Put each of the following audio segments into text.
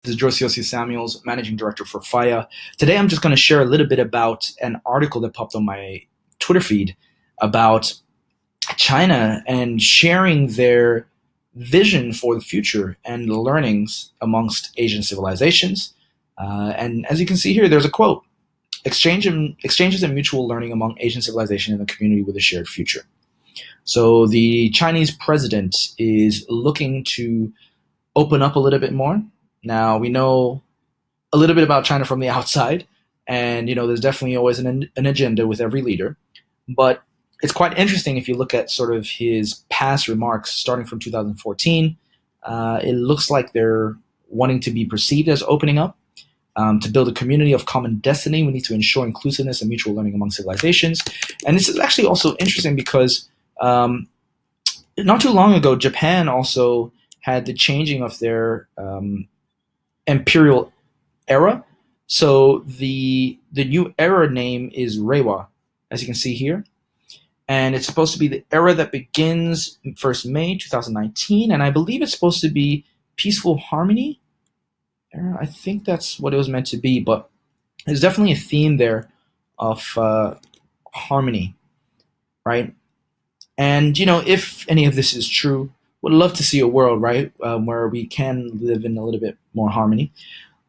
This is Josio Samuels, Managing Director for FIA. Today, I'm just going to share a little bit about an article that popped on my Twitter feed about China and sharing their vision for the future and the learnings amongst Asian civilizations. And as you can see here, there's a quote: exchanges and mutual learning among Asian civilization and the community with a shared future. So the Chinese president is looking to open up a little bit more. Now, we know a little bit about China from the outside, and there's definitely always an agenda with every leader. But it's quite interesting if you look at sort of his past remarks starting from 2014. It looks like they're wanting to be perceived as opening up. To build a community of common destiny, we need to ensure inclusiveness and mutual learning among civilizations. And this is actually also interesting because not too long ago, Japan also had the changing of their imperial era. So the new era name is Reiwa, as you can see here. And it's supposed to be the era that begins 1st May 2019. And I believe it's supposed to be peaceful harmony. I think that's what it was meant to be. But there's definitely a theme there of harmony, right? And, if any of this is true, would love to see a world, right, where we can live in a little bit more harmony.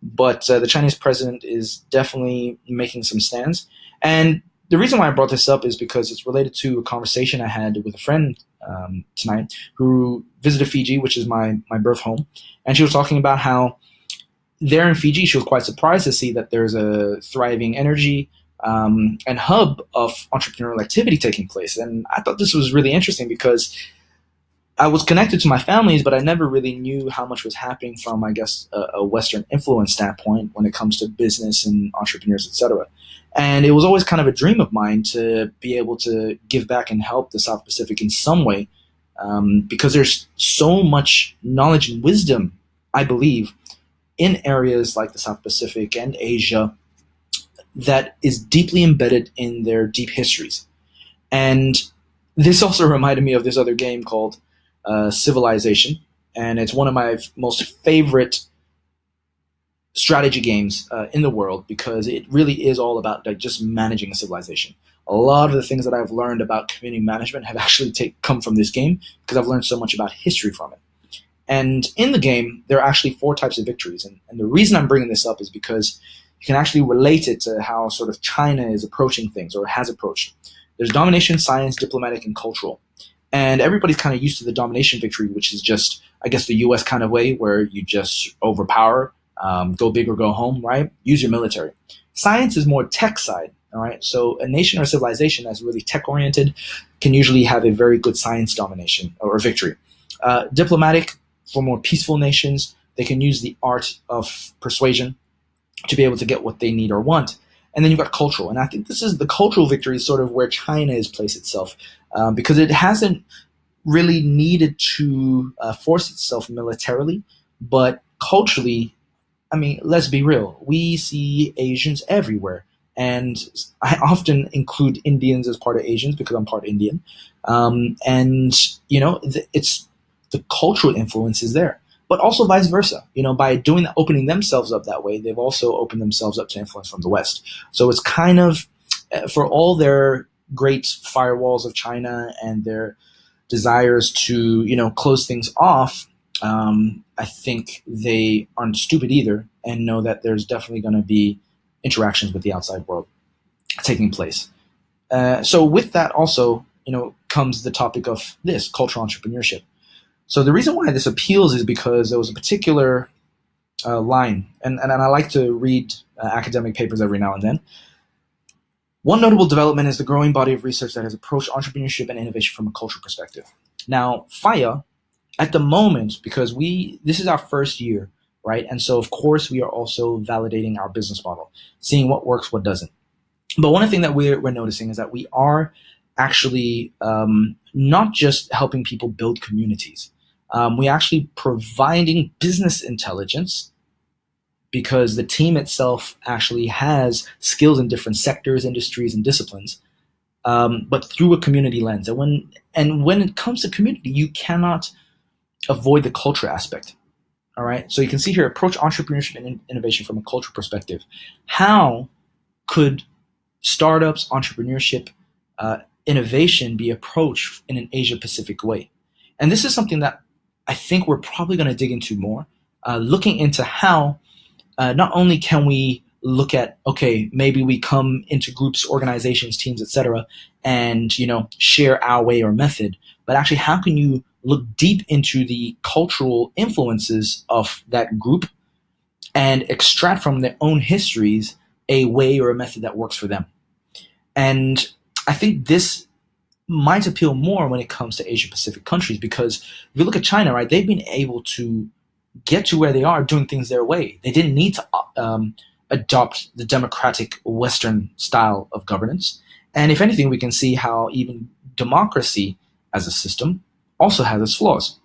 But the Chinese president is definitely making some stands. And the reason why I brought this up is because it's related to a conversation I had with a friend tonight who visited Fiji, which is my birth home. And she was talking about how there in Fiji, she was quite surprised to see that there's a thriving energy and hub of entrepreneurial activity taking place. And I thought this was really interesting because I was connected to my families, but I never really knew how much was happening from, I guess, a Western influence standpoint when it comes to business and entrepreneurs, etc. And it was always kind of a dream of mine to be able to give back and help the South Pacific in some way, because there's so much knowledge and wisdom, I believe, in areas like the South Pacific and Asia that is deeply embedded in their deep histories. And this also reminded me of this other game called Civilization, and it's one of my most favorite strategy games in the world because it really is all about just managing a civilization. A lot of the things that I've learned about community management have actually come from this game because I've learned so much about history from it. And in the game, there are actually 4 types of victories. And the reason I'm bringing this up is because you can actually relate it to how sort of China is approaching things or has approached. There's domination, science, diplomatic, and cultural. And everybody's kind of used to the domination victory, which is just, I guess, the U.S. kind of way where you just overpower, go big or go home, right? Use your military. Science is more tech side, all right? So a nation or civilization that's really tech-oriented can usually have a very good science domination or victory. Diplomatic, for more peaceful nations, they can use the art of persuasion to be able to get what they need or want. And then you've got cultural. And I think this is the cultural victory is sort of where China has placed itself because it hasn't really needed to force itself militarily. But culturally, I mean, let's be real. We see Asians everywhere. And I often include Indians as part of Asians because I'm part Indian. It's the cultural influence is there. But also vice versa. By doing that, opening themselves up that way, they've also opened themselves up to influence from the West. So it's kind of, for all their great firewalls of China and their desires to, close things off, I think they aren't stupid either and know that there's definitely going to be interactions with the outside world taking place. So with that also, comes the topic of this, cultural entrepreneurship. So the reason why this appeals is because there was a particular line, and I like to read academic papers every now and then. One notable development is the growing body of research that has approached entrepreneurship and innovation from a cultural perspective. Now, FIA, at the moment, because this is our first year, right? And so, of course, we are also validating our business model, seeing what works, what doesn't. But one thing that we're noticing is that we are actually not just helping people build communities. We're actually providing business intelligence because the team itself actually has skills in different sectors, industries, and disciplines, but through a community lens. And when it comes to community, you cannot avoid the culture aspect. All right. So you can see here, approach entrepreneurship and innovation from a cultural perspective. How could startups, entrepreneurship, innovation be approached in an Asia Pacific way? And this is something that I think we're probably going to dig into more, looking into how not only can we look at, okay, maybe we come into groups, organizations, teams, etc., and share our way or method, but actually how can you look deep into the cultural influences of that group and extract from their own histories a way or a method that works for them. And I think this might appeal more when it comes to Asia Pacific countries, because if you look at China, right, they've been able to get to where they are doing things their way. They didn't need to adopt the democratic Western style of governance. And if anything, we can see how even democracy as a system also has its flaws,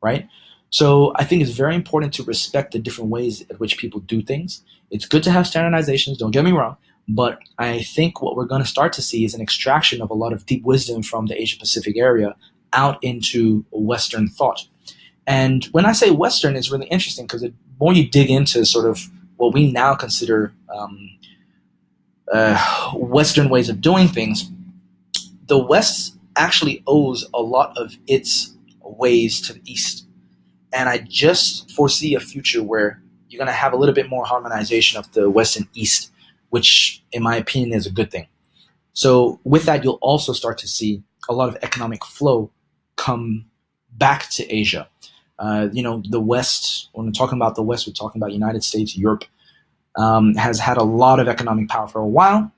right? So I think it's very important to respect the different ways at which people do things. It's good to have standardizations, don't get me wrong, but I think what we're going to start to see is an extraction of a lot of deep wisdom from the Asia Pacific area out into Western thought. And when I say Western, it's really interesting because the more you dig into sort of what we now consider Western ways of doing things, the West actually owes a lot of its ways to the East. And I just foresee a future where you're going to have a little bit more harmonization of the West and East, which, in my opinion, is a good thing. So with that, you'll also start to see a lot of economic flow come back to Asia. The West, when we're talking about the West, we're talking about United States, Europe, has had a lot of economic power for a while.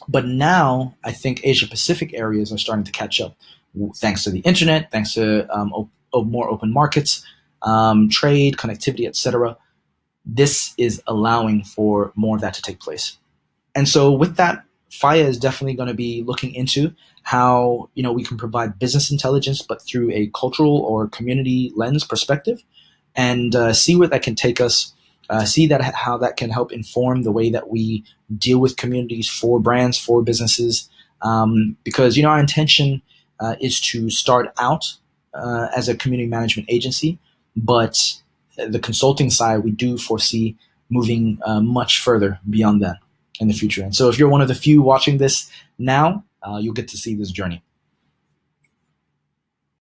But now I think Asia Pacific areas are starting to catch up, thanks to the internet, thanks to more open markets, trade, connectivity, etc. This is allowing for more of that to take place. And so with that, FIA is definitely going to be looking into how we can provide business intelligence, but through a cultural or community lens perspective, and see where that can take us. See that how that can help inform the way that we deal with communities, for brands, for businesses, because our intention is to start out as a community management agency, but the consulting side we do foresee moving much further beyond that in the future. And so if you're one of the few watching this now, you'll get to see this journey.